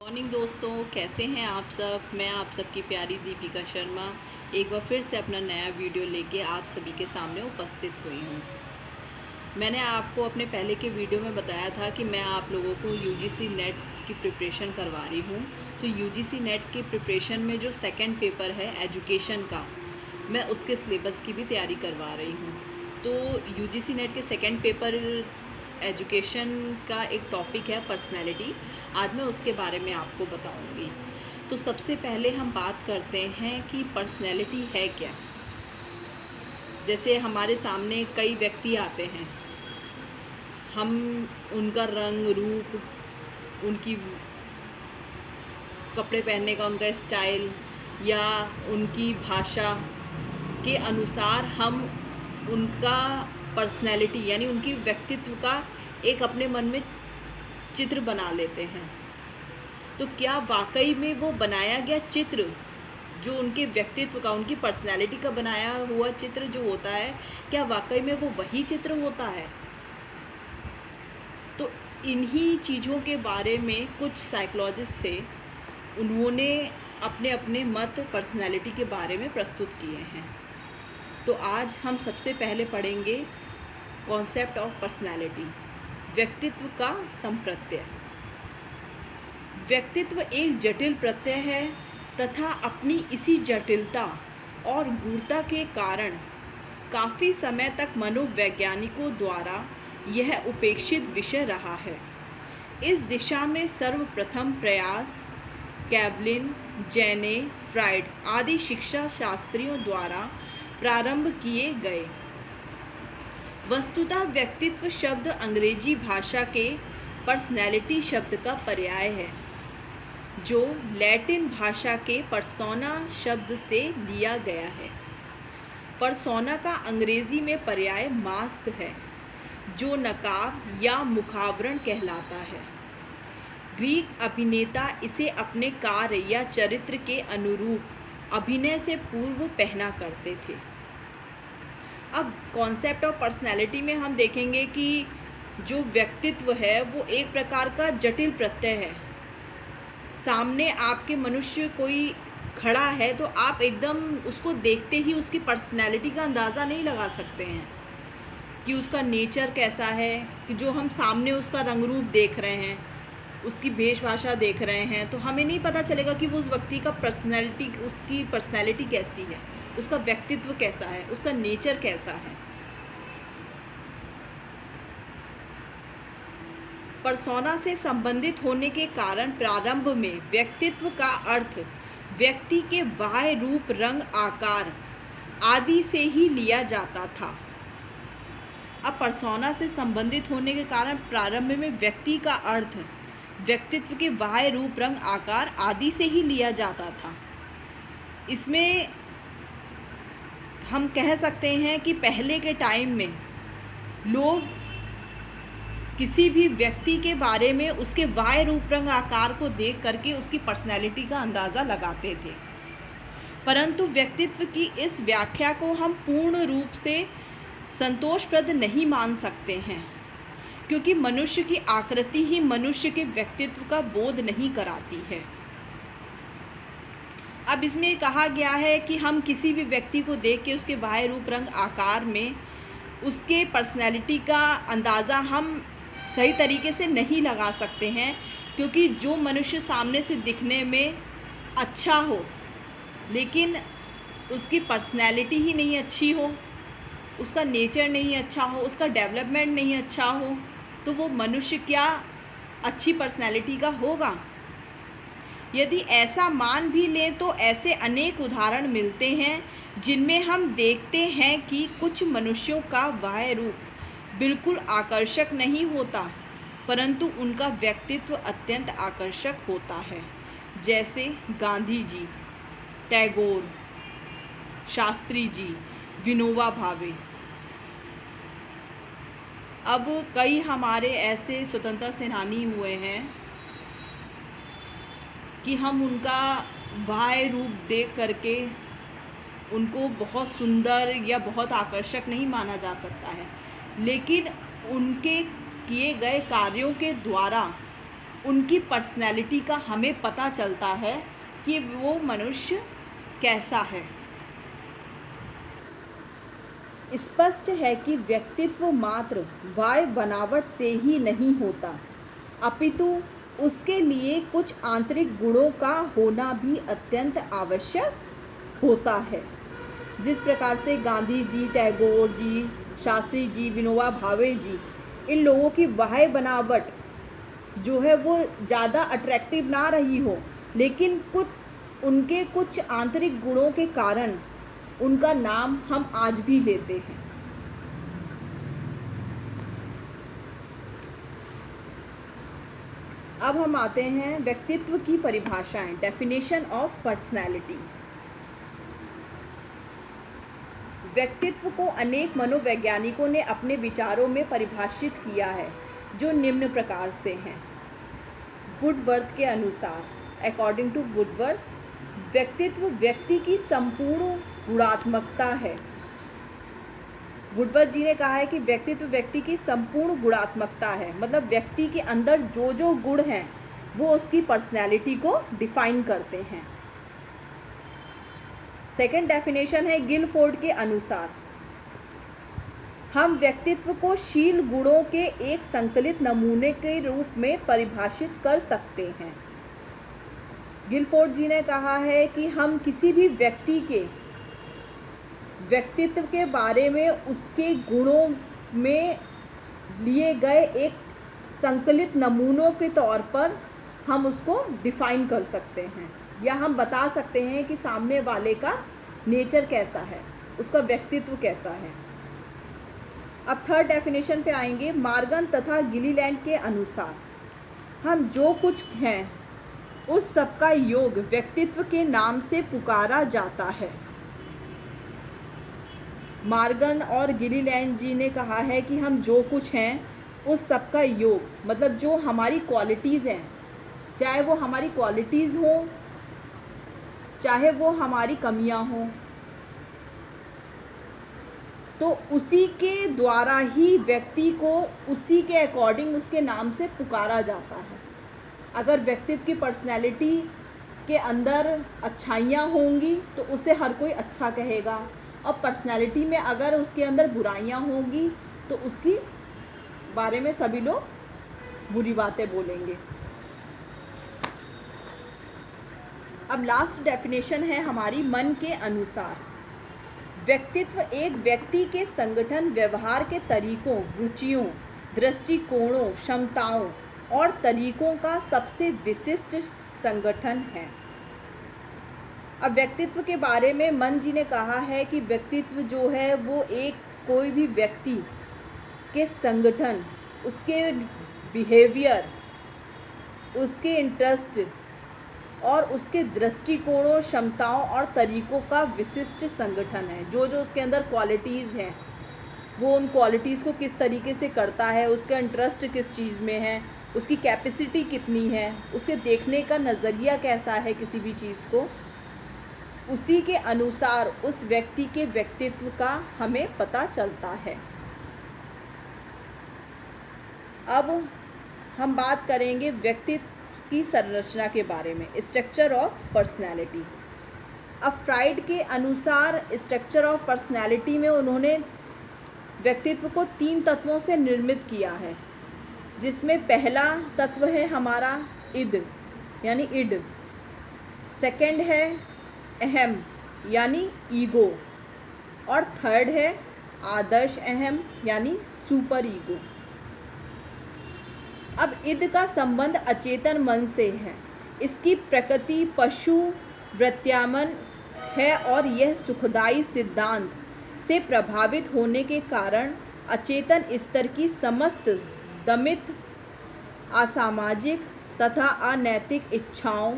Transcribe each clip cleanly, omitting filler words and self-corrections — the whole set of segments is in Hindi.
मॉर्निंग दोस्तों, कैसे हैं आप सब। मैं आप सबकी प्यारी दीपिका शर्मा एक बार फिर से अपना नया वीडियो लेके आप सभी के सामने उपस्थित हुई हूँ। मैंने आपको अपने पहले के वीडियो में बताया था कि मैं आप लोगों को यूजीसी नेट की प्रिपरेशन करवा रही हूँ। तो यूजीसी नेट की प्रिपरेशन में जो सेकंड पेपर है एजुकेशन का, मैं उसके सिलेबस की भी तैयारी करवा रही हूँ। तो यूजीसी नेट के सेकंड पेपर एजुकेशन का एक टॉपिक है पर्सनैलिटी। आज मैं उसके बारे में आपको बताऊंगी। तो सबसे पहले हम बात करते हैं कि पर्सनैलिटी है क्या। जैसे हमारे सामने कई व्यक्ति आते हैं, हम उनका रंग रूप, उनकी कपड़े पहनने का उनका स्टाइल या उनकी भाषा के अनुसार हम उनका पर्सनैलिटी यानी उनकी व्यक्तित्व का एक अपने मन में चित्र बना लेते हैं। तो क्या वाकई में वो बनाया गया चित्र जो उनके व्यक्तित्व का, उनकी पर्सनैलिटी का बनाया हुआ चित्र जो होता है, क्या वाकई में वो वही चित्र होता है? तो इन्हीं चीज़ों के बारे में कुछ साइकोलॉजिस्ट थे, उन्होंने अपने अपने मत पर्सनैलिटी के बारे में प्रस्तुत किए हैं। तो आज हम सबसे पहले पढ़ेंगे कॉन्सेप्ट ऑफ पर्सनैलिटी, व्यक्तित्व का संप्रत्यय। व्यक्तित्व एक जटिल प्रत्यय है तथा अपनी इसी जटिलता और गूढ़ता के कारण काफ़ी समय तक मनोवैज्ञानिकों द्वारा यह उपेक्षित विषय रहा है। इस दिशा में सर्वप्रथम प्रयास कैवलिन, जेने, फ्राइड आदि शिक्षा शास्त्रियों द्वारा प्रारंभ किए गए। वस्तुतः व्यक्तित्व शब्द अंग्रेजी भाषा के पर्सनैलिटी शब्द का पर्याय है, जो लैटिन भाषा के पर्सोना शब्द से लिया गया है। पर्सोना का अंग्रेजी में पर्याय मास्क है, जो नकाब या मुखावरण कहलाता है। ग्रीक अभिनेता इसे अपने कार्य या चरित्र के अनुरूप अभिनय से पूर्व पहना करते थे। अब कॉन्सेप्ट ऑफ पर्सनैलिटी में हम देखेंगे कि जो व्यक्तित्व है वो एक प्रकार का जटिल प्रत्यय है। सामने आपके मनुष्य कोई खड़ा है तो आप एकदम उसको देखते ही उसकी पर्सनैलिटी का अंदाज़ा नहीं लगा सकते हैं कि उसका नेचर कैसा है, कि जो हम सामने उसका रंग रूप देख रहे हैं, उसकी वेशभाषा देख रहे हैं, तो हमें नहीं पता चलेगा कि वो उस व्यक्ति का उसकी पर्सनैलिटी कैसी है, उसका व्यक्तित्व कैसा है, उसका नेचर कैसा है। पर्सोना से संबंधित होने के कारण प्रारंभ में व्यक्तित्व का अर्थ व्यक्ति के बाह्य रूप, रंग, आकार आदि से ही लिया जाता था। अब पर्सोना से संबंधित होने के कारण प्रारंभ में व्यक्ति का अर्थ व्यक्तित्व के बाह्य रूप, रंग, आकार आदि से ही लिया जाता था। इसमें हम कह सकते हैं कि पहले के टाइम में लोग किसी भी व्यक्ति के बारे में उसके बाह्य रूप, रंग, आकार को देख करके उसकी पर्सनैलिटी का अंदाज़ा लगाते थे। परंतु व्यक्तित्व की इस व्याख्या को हम पूर्ण रूप से संतोषप्रद नहीं मान सकते हैं, क्योंकि मनुष्य की आकृति ही मनुष्य के व्यक्तित्व का बोध नहीं कराती है। अब इसमें कहा गया है कि हम किसी भी व्यक्ति को देख के उसके बाह्य रूप, रंग, आकार में उसके पर्सनैलिटी का अंदाज़ा हम सही तरीके से नहीं लगा सकते हैं, क्योंकि जो मनुष्य सामने से दिखने में अच्छा हो लेकिन उसकी पर्सनैलिटी ही नहीं अच्छी हो, उसका नेचर नहीं अच्छा हो, उसका डेवलपमेंट नहीं अच्छा हो, तो वो मनुष्य क्या अच्छी पर्सनैलिटी का होगा? यदि ऐसा मान भी लें तो ऐसे अनेक उदाहरण मिलते हैं जिनमें हम देखते हैं कि कुछ मनुष्यों का बाह्य रूप बिल्कुल आकर्षक नहीं होता, परंतु उनका व्यक्तित्व अत्यंत आकर्षक होता है। जैसे गांधी जी, टैगोर, शास्त्री जी, विनोबा भावे। अब कई हमारे ऐसे स्वतंत्रता सेनानी हुए हैं कि हम उनका बाह्य रूप देख करके उनको बहुत सुंदर या बहुत आकर्षक नहीं माना जा सकता है, लेकिन उनके किए गए कार्यों के द्वारा उनकी पर्सनैलिटी का हमें पता चलता है कि वो मनुष्य कैसा है। स्पष्ट है कि व्यक्तित्व मात्र बाह्य बनावट से ही नहीं होता, अपितु उसके लिए कुछ आंतरिक गुणों का होना भी अत्यंत आवश्यक होता है। जिस प्रकार से गांधी जी, टैगोर जी, शास्त्री जी, विनोबा भावे जी, इन लोगों की बाह्य बनावट जो है वो ज़्यादा अट्रैक्टिव ना रही हो, लेकिन उनके कुछ आंतरिक गुणों के कारण उनका नाम हम आज भी लेते हैं। अब हम आते हैं व्यक्तित्व की परिभाषाएं, डेफिनेशन ऑफ पर्सनैलिटी। व्यक्तित्व को अनेक मनोवैज्ञानिकों ने अपने विचारों में परिभाषित किया है, जो निम्न प्रकार से हैं। वुडवर्थ के अनुसार, अकॉर्डिंग टू वुडवर्थ, व्यक्तित्व व्यक्ति की संपूर्ण गुणात्मकता है। वुडवर्थ जी ने कहा है कि व्यक्तित्व व्यक्ति की संपूर्ण गुणात्मकता है, मतलब व्यक्ति के अंदर जो जो गुण हैं वो उसकी पर्सनैलिटी को डिफाइन करते हैं। सेकंड डेफिनेशन है गिलफोर्ड के अनुसार, हम व्यक्तित्व को शील गुणों के एक संकलित नमूने के रूप में परिभाषित कर सकते हैं। गिलफोर्ड जी ने कहा है कि हम किसी भी व्यक्ति के व्यक्तित्व के बारे में उसके गुणों में लिए गए एक संकलित नमूनों के तौर पर हम उसको डिफाइन कर सकते हैं, या हम बता सकते हैं कि सामने वाले का नेचर कैसा है, उसका व्यक्तित्व कैसा है। अब थर्ड डेफिनेशन पे आएंगे। मॉर्गन तथा गिलीलैंड के अनुसार, हम जो कुछ हैं उस सब का योग व्यक्तित्व के नाम से पुकारा जाता है। मॉर्गन और गिलीलैंड जी ने कहा है कि हम जो कुछ हैं उस सब का योग, मतलब जो हमारी क्वालिटीज़ हैं, चाहे वो हमारी क्वालिटीज़ हों, चाहे वो हमारी कमियां हों, तो उसी के द्वारा ही व्यक्ति को उसी के अकॉर्डिंग उसके नाम से पुकारा जाता है। अगर व्यक्तित्व की पर्सनैलिटी के अंदर अच्छाइयाँ होंगी तो उसे हर कोई अच्छा कहेगा, और पर्सनैलिटी में अगर उसके अंदर बुराइयाँ होंगी तो उसकी बारे में सभी लोग बुरी बातें बोलेंगे। अब लास्ट डेफिनेशन है हमारी मन के अनुसार, व्यक्तित्व एक व्यक्ति के संगठन, व्यवहार के तरीकों, रुचियों, दृष्टिकोणों, क्षमताओं और तरीकों का सबसे विशिष्ट संगठन है। अब व्यक्तित्व के बारे में मन जी ने कहा है कि व्यक्तित्व जो है वो एक कोई भी व्यक्ति के संगठन, उसके बिहेवियर, उसके इंटरेस्ट और उसके दृष्टिकोणों, क्षमताओं और तरीकों का विशिष्ट संगठन है। जो जो उसके अंदर क्वालिटीज़ हैं वो उन क्वालिटीज़ को किस तरीके से करता है, उसका इंटरेस्ट किस चीज़ में है, उसकी कैपेसिटी कितनी है, उसके देखने का नज़रिया कैसा है किसी भी चीज़ को, उसी के अनुसार उस व्यक्ति के व्यक्तित्व का हमें पता चलता है। अब हम बात करेंगे व्यक्तित्व की संरचना के बारे में, स्ट्रक्चर ऑफ पर्सनैलिटी। अब फ्राइड के अनुसार स्ट्रक्चर ऑफ पर्सनैलिटी में उन्होंने व्यक्तित्व को 3 तत्वों से निर्मित किया है, जिसमें पहला तत्व है हमारा इद यानी इड, सेकंड है अहम यानी ईगो, और थर्ड है आदर्श अहम यानी सुपर ईगो। अब इद का संबंध अचेतन मन से है, इसकी प्रकृति पशु वृत्यामन है और यह सुखदायी सिद्धांत से प्रभावित होने के कारण अचेतन स्तर की समस्त दमित असामाजिक तथा अनैतिक इच्छाओं,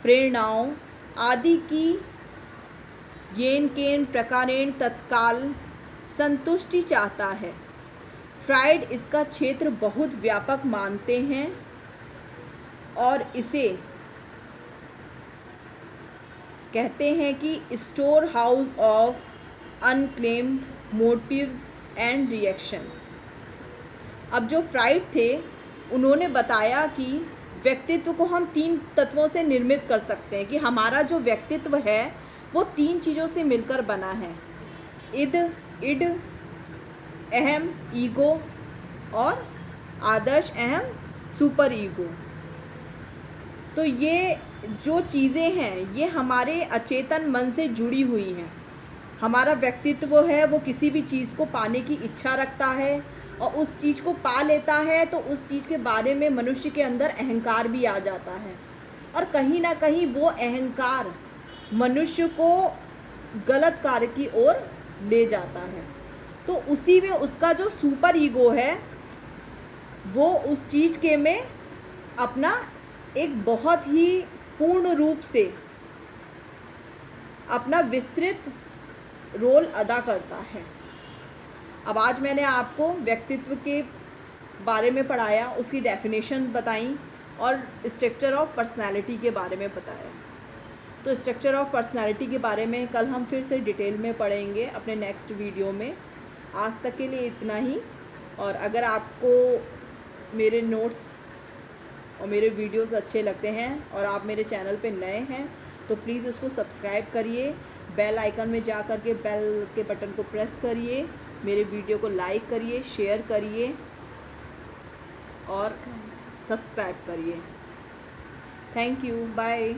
प्रेरणाओं आदि की येन केन प्रकारेण तत्काल संतुष्टि चाहता है। फ्राइड इसका क्षेत्र बहुत व्यापक मानते हैं और इसे कहते हैं कि store house of unclaimed motives and reactions. अब जो फ्राइड थे उन्होंने बताया कि व्यक्तित्व को हम 3 तत्वों से निर्मित कर सकते हैं कि हमारा जो व्यक्तित्व है वो 3 चीज़ों से मिलकर बना है। इड, अहम, ईगो, और आदर्श, अहम, सुपर ईगो। तो ये जो चीज़ें हैं ये हमारे अचेतन मन से जुड़ी हुई हैं। हमारा व्यक्तित्व है वो किसी भी चीज़ को पाने की इच्छा रखता है, और उस चीज़ को पा लेता है तो उस चीज़ के बारे में मनुष्य के अंदर अहंकार भी आ जाता है, और कहीं ना कहीं वो अहंकार मनुष्य को गलत कार्य की ओर ले जाता है। तो उसी में उसका जो सुपर ईगो है वो उस चीज़ के में अपना एक बहुत ही पूर्ण रूप से अपना विस्तृत रोल अदा करता है। अब आज मैंने आपको व्यक्तित्व के बारे में पढ़ाया, उसकी डेफिनेशन बताई और स्ट्रक्चर ऑफ पर्सनालिटी के बारे में बताया। तो स्ट्रक्चर ऑफ पर्सनालिटी के बारे में कल हम फिर से डिटेल में पढ़ेंगे अपने नेक्स्ट वीडियो में। आज तक के लिए इतना ही। और अगर आपको मेरे नोट्स और मेरे वीडियोस अच्छे लगते हैं और आप मेरे चैनल पे नए हैं तो प्लीज़ उसको सब्सक्राइब करिए, बेल आइकन में जा कर के बेल के बटन को प्रेस करिए, मेरे वीडियो को लाइक करिए, शेयर करिए और सब्सक्राइब करिए। Thank you, bye.